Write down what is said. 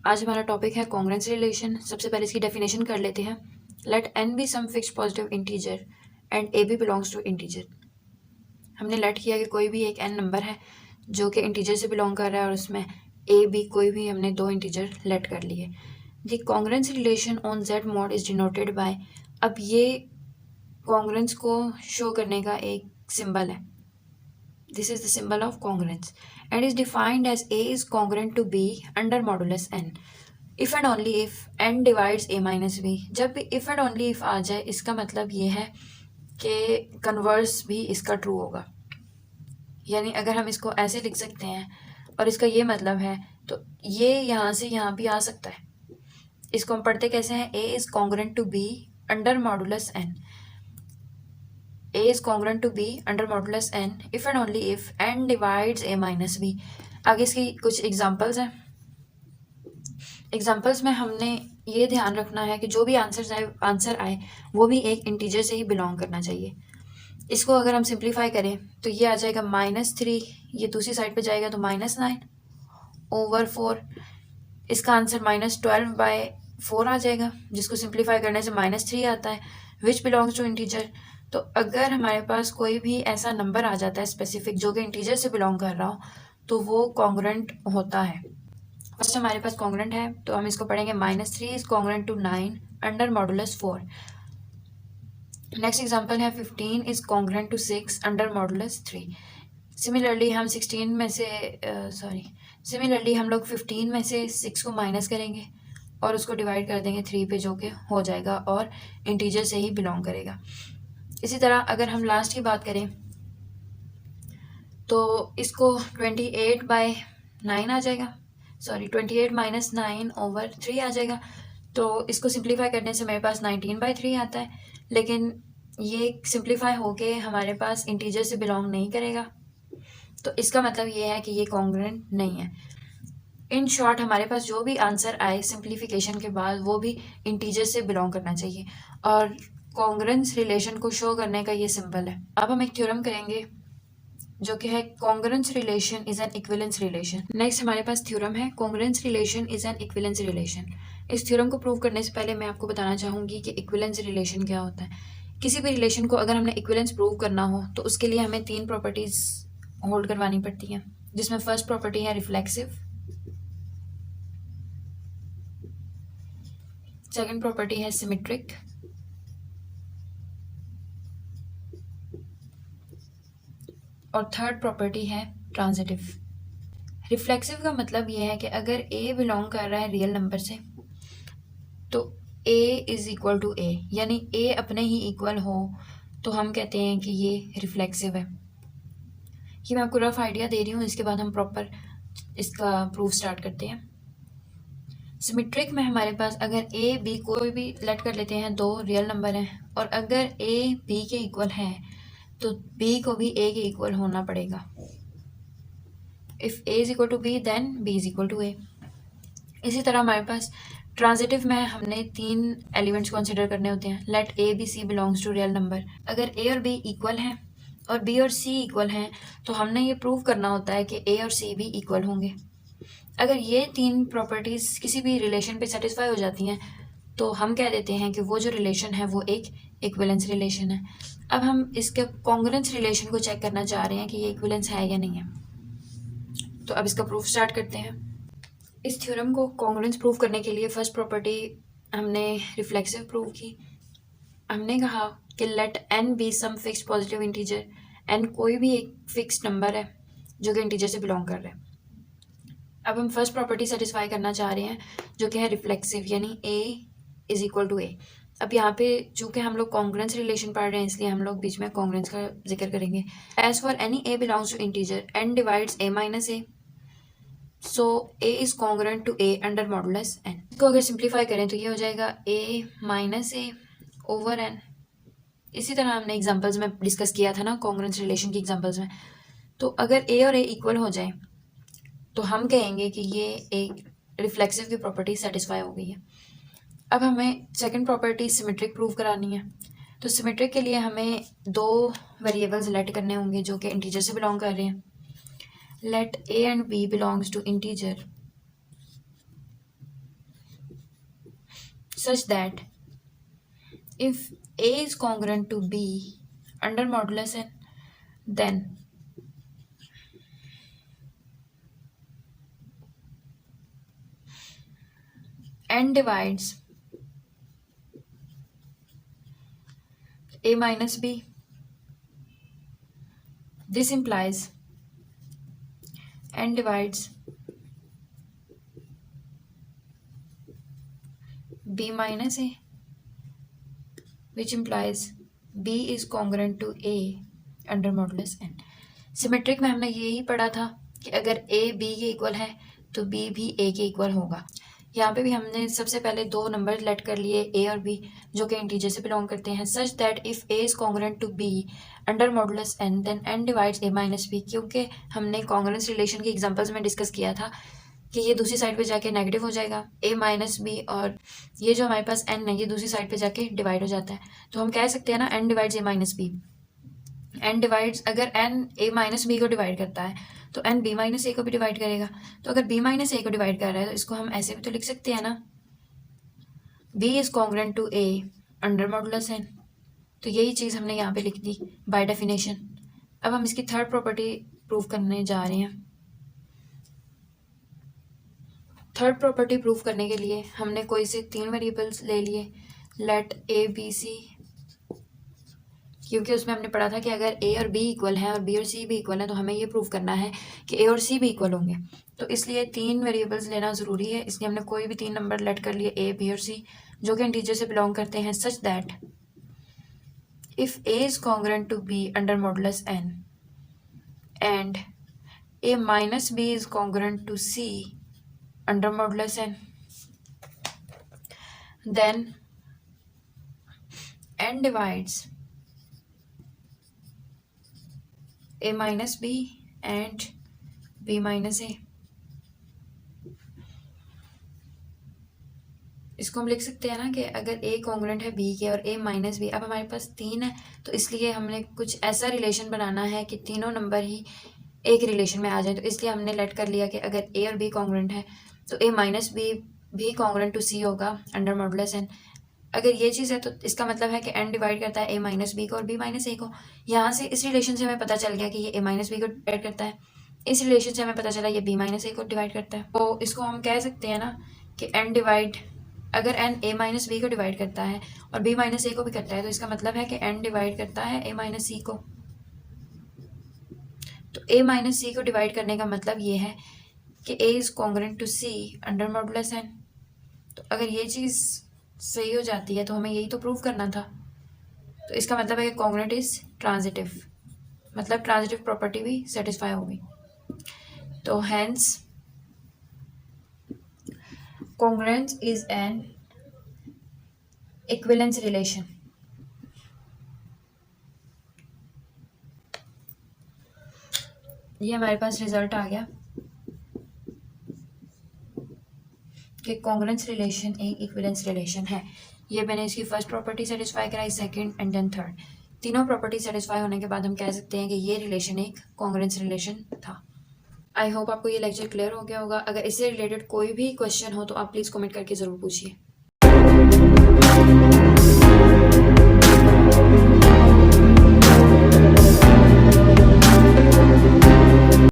आज हमारा टॉपिक है कॉन्ग्रुएंस रिलेशन। सबसे पहले इसकी डेफिनेशन कर लेते हैं। Let n be some fixed positive integer and a b belongs to integer. हमने लेट किया कि कोई भी एक एन नंबर है जो कि इंटीजर से बिलोंग कर रहा है और उसमें ए बी कोई भी हमने दो इंटीजर लेट कर लिए। The congruence relation on Z mod is denoted by, अब ये कॉन्ग्रुएंस को शो करने का एक सिंबल है। This is the symbol of congruence and is defined as A is congruent to B under modulus n. If and only if n divides A minus B, जब भी if and only if आ जाए इसका मतलब ये है कि converse भी इसका ट्रू होगा। यानी अगर हम इसको ऐसे लिख सकते हैं और इसका ये मतलब है तो ये यहाँ से यहाँ भी आ सकता है। इसको हम पढ़ते कैसे हैं? A is congruent to B under modulus n. A is congruent to B under modulus n if and only if n divides A minus B. आगे इसकी कुछ एग्जांपल्स हैं। एग्जांपल्स में हमने ये ध्यान रखना है कि जो भी आंसर आए वो भी एक इंटीजर से ही बिलोंग करना चाहिए। इसको अगर हम सिंप्लीफाई करें तो ये आ जाएगा -3, ये दूसरी साइड पे जाएगा तो -9 ओवर 4। इसका आंसर -12/4 आ जाएगा, जिसको सिंप्लीफाई करने से -3 आता है, विच बिलोंग्स टू इंटीजर। तो अगर हमारे पास कोई भी ऐसा नंबर आ जाता है स्पेसिफिक जो कि इंटीजर से बिलोंग कर रहा हो तो वो कॉन्ग्रुएंट होता है। फर्स्ट हमारे पास कॉन्ग्रुएंट है तो हम इसको पढ़ेंगे -3 is congruent to 9 under modulus 4। Next example है 15 is congruent to 6 under modulus 3। Similarly हम 16 में से सिमिलरली हम लोग 15 में से 6 को माइनस करेंगे और उसको डिवाइड कर देंगे 3 पे, जो कि हो जाएगा और इंटीजर से ही बिलोंग करेगा। इसी तरह अगर हम लास्ट की बात करें तो इसको 28/9 आ जाएगा, 28 - 9 ओवर 3 आ जाएगा। तो इसको सिंप्लीफाई करने से मेरे पास 19/3 आता है, लेकिन ये सिंप्लीफाई होके हमारे पास इंटीजर से बिलोंग नहीं करेगा, तो इसका मतलब ये है कि ये कॉन्ग्रुएंट नहीं है। इन शॉर्ट हमारे पास जो भी आंसर आए सिंप्लीफिकेशन के बाद वो भी इंटीजर से बिलोंग करना चाहिए और कॉन्ग्रुएंस रिलेशन को शो करने का ये सिंबल है। अब हम एक थ्योरम करेंगे जो कि है congruence relation is an equivalence relation. Next हमारे पास थ्योरम है congruence relation is an equivalence relation. इस थ्योरम को प्रूव करने से पहले मैं आपको बताना चाहूँगी कि इक्विवेलेंस रिलेशन क्या होता है। किसी भी रिलेशन को अगर हमने इक्विवेलेंस प्रूव करना हो तो उसके लिए हमें 3 प्रॉपर्टीज होल्ड करवानी पड़ती हैं, जिसमें फर्स्ट प्रॉपर्टी है रिफ्लेक्सिव, सेकंड प्रॉपर्टी है सिमेट्रिक और थर्ड प्रॉपर्टी है ट्रांजिटिव। रिफ्लेक्सिव का मतलब ये है कि अगर ए बिलोंग कर रहा है रियल नंबर से तो ए इज इक्वल टू ए, यानी ए अपने ही इक्वल हो तो हम कहते हैं कि ये रिफ्लेक्सिव है। ये मैं आपको रफ आइडिया दे रही हूँ, इसके बाद हम प्रॉपर इसका प्रूफ स्टार्ट करते हैं। सिमेट्रिक में हमारे पास अगर ए बी कोई भी लेट कर लेते हैं, दो रियल नंबर हैं और अगर ए बी के इक्वल है तो बी को भी ए के इक्वल होना पड़ेगा। If A is equal to B then B is equal to A. इसी तरह हमारे पास ट्रांजिटिव में हमने 3 एलिमेंट्स कंसिडर करने होते हैं। Let a b c belongs to real number. अगर ए और बी इक्वल हैं और बी और सी इक्वल हैं तो हमने ये प्रूव करना होता है कि ए और सी भी इक्वल होंगे। अगर ये 3 प्रॉपर्टीज़ किसी भी रिलेशन पे सेटिस्फाई हो जाती हैं तो हम कह देते हैं कि वो जो रिलेशन है वो एक इक्विवेलेंस रिलेशन है। अब हम इसके कॉन्ग्रुएंस रिलेशन को चेक करना चाह रहे हैं कि ये इक्विवेलेंस है या नहीं है, तो अब इसका प्रूफ स्टार्ट करते हैं। इस थ्योरम को कॉन्ग्रुएंस प्रूव करने के लिए फर्स्ट प्रॉपर्टी हमने रिफ्लेक्सिव प्रूव की। हमने कहा कि let n be some fixed positive integer, n कोई भी एक फिक्स्ड नंबर है जो कि इंटीजर से बिलोंग कर रहा है। अब हम फर्स्ट प्रॉपर्टी सेटिस्फाई करना चाह रहे हैं जो कि है रिफ्लेक्सिव, यानी ए इज इक्वल टू ए। अब यहाँ पे चूँकि हम लोग कॉन्ग्रुएंस रिलेशन पढ़ रहे हैं इसलिए हम लोग बीच में कॉन्ग्रुएंस का जिक्र करेंगे। As for any a belongs to integer n divides a minus a, so a is congruent to a under modulus n. इसको अगर सिंप्लीफाई करें तो ये हो जाएगा a minus a over n. इसी तरह हमने एग्जाम्पल्स में डिस्कस किया था ना कॉन्ग्रुएंस रिलेशन की एग्जाम्पल्स में। तो अगर ए और ए इक्वल हो जाए तो हम कहेंगे कि ये एक रिफ्लेक्सिव की प्रॉपर्टी सेटिस्फाई हो गई है। अब हमें सेकंड प्रॉपर्टी सिमेट्रिक प्रूव करानी है। तो सिमेट्रिक के लिए हमें 2 वेरिएबल्स लेट करने होंगे जो कि इंटीजर से बिलोंग कर रहे हैं। Let a and b belongs to integer such that if A is congruent to B under modulus n, then n divides A minus B. This implies n divides B minus A, which implies B is congruent to A under modulus n. Symmetric में हमने यही पढ़ा था कि अगर A B के equal है तो B भी A के इक्वल होगा। यहाँ पे भी हमने सबसे पहले दो नंबर लेट कर लिए A और B जो कि इंटीजर से बिलोंग करते हैं, such that if A is congruent to B under modulus n then n divides A minus B, क्योंकि हमने कॉन्ग्रुएंस रिलेशन की एग्जांपल्स में डिस्कस किया था कि ये दूसरी साइड पे जाके नेगेटिव हो जाएगा A माइनस B, और ये जो हमारे पास n है ये दूसरी साइड पे जाके डिवाइड हो जाता है। तो हम कह सकते हैं ना n divides A minus B, n divides, अगर n A माइनस B को डिवाइड करता है तो n B माइनस A को भी डिवाइड करेगा। तो अगर B माइनस A को डिवाइड कर रहा है तो इसको हम ऐसे भी तो लिख सकते हैं ना, B is congruent to A under modulus n। तो यही चीज़ हमने यहाँ पे लिख दी बाय डेफिनेशन। अब हम इसकी थर्ड प्रॉपर्टी प्रूव करने जा रहे हैं। थर्ड प्रॉपर्टी प्रूव करने के लिए हमने कोई से तीन वेरिएबल्स ले लिए, लेट A B C, क्योंकि उसमें हमने पढ़ा था कि अगर A और B इक्वल हैं और B और C भी इक्वल हैं तो हमें ये प्रूव करना है कि A और C भी इक्वल होंगे। तो इसलिए तीन वेरिएबल्स लेना ज़रूरी है, इसलिए हमने कोई भी तीन नंबर लेट कर लिए A B और C जो कि इंटीजर से बिलोंग करते हैं, such that if A is congruent to B under modulus n and A minus B is congruent to C under modulus n, then n divides A minus B and B minus A। इसको हम लिख सकते हैं ना कि अगर A congruent है B के और A माइनस B, अब हमारे पास तीन है तो इसलिए हमने कुछ ऐसा रिलेशन बनाना है कि तीनों नंबर ही एक रिलेशन में आ जाए। तो इसलिए हमने लेट कर लिया कि अगर A और B कॉन्ग्रुएंट है तो A माइनस B भी कॉन्ग्रुएंट टू C होगा अंडर मॉडुलस n। अगर ये चीज़ है तो इसका मतलब है कि n डिवाइड करता है A माइनस B को और B माइनस A को। यहाँ से इस रिलेशन से हमें पता चल गया कि ये A माइनस B को डिवाइड करता है, इस रिलेशन से हमें पता चला ये B माइनस A को डिवाइड करता है। तो इसको हम कह सकते हैं ना कि n डिवाइड, अगर n A माइनस B को डिवाइड करता है और B माइनस A को भी करता है तो इसका मतलब है कि n डिवाइड करता है A माइनस C को। तो A माइनस C को डिवाइड करने का मतलब ये है कि A is congruent to C under modulus n। तो अगर ये चीज़ सही हो जाती है तो हमें यही तो प्रूव करना था। तो इसका मतलब है कि कॉन्ग्रुएंट इज ट्रांजिटिव, मतलब ट्रांजिटिव प्रॉपर्टी भी सेटिस्फाई होगी। तो hence congruence is an equivalence relation. ये हमारे पास रिजल्ट आ गया कि कॉन्ग्रुएंस रिलेशन एक इक्विवेलेंस रिलेशन है। ये मैंने इसकी फर्स्ट प्रॉपर्टी सेटिस्फाई कराई, सेकंड एंड देन थर्ड। तीनों प्रॉपर्टी सेटिस्फाई होने के बाद हम कह सकते हैं कि ये रिलेशन एक कॉन्ग्रुएंस रिलेशन था। आई होप आपको ये लेक्चर क्लियर हो गया होगा। अगर इससे रिलेटेड कोई भी क्वेश्चन हो तो आप प्लीज़ कमेंट करके ज़रूर पूछिए।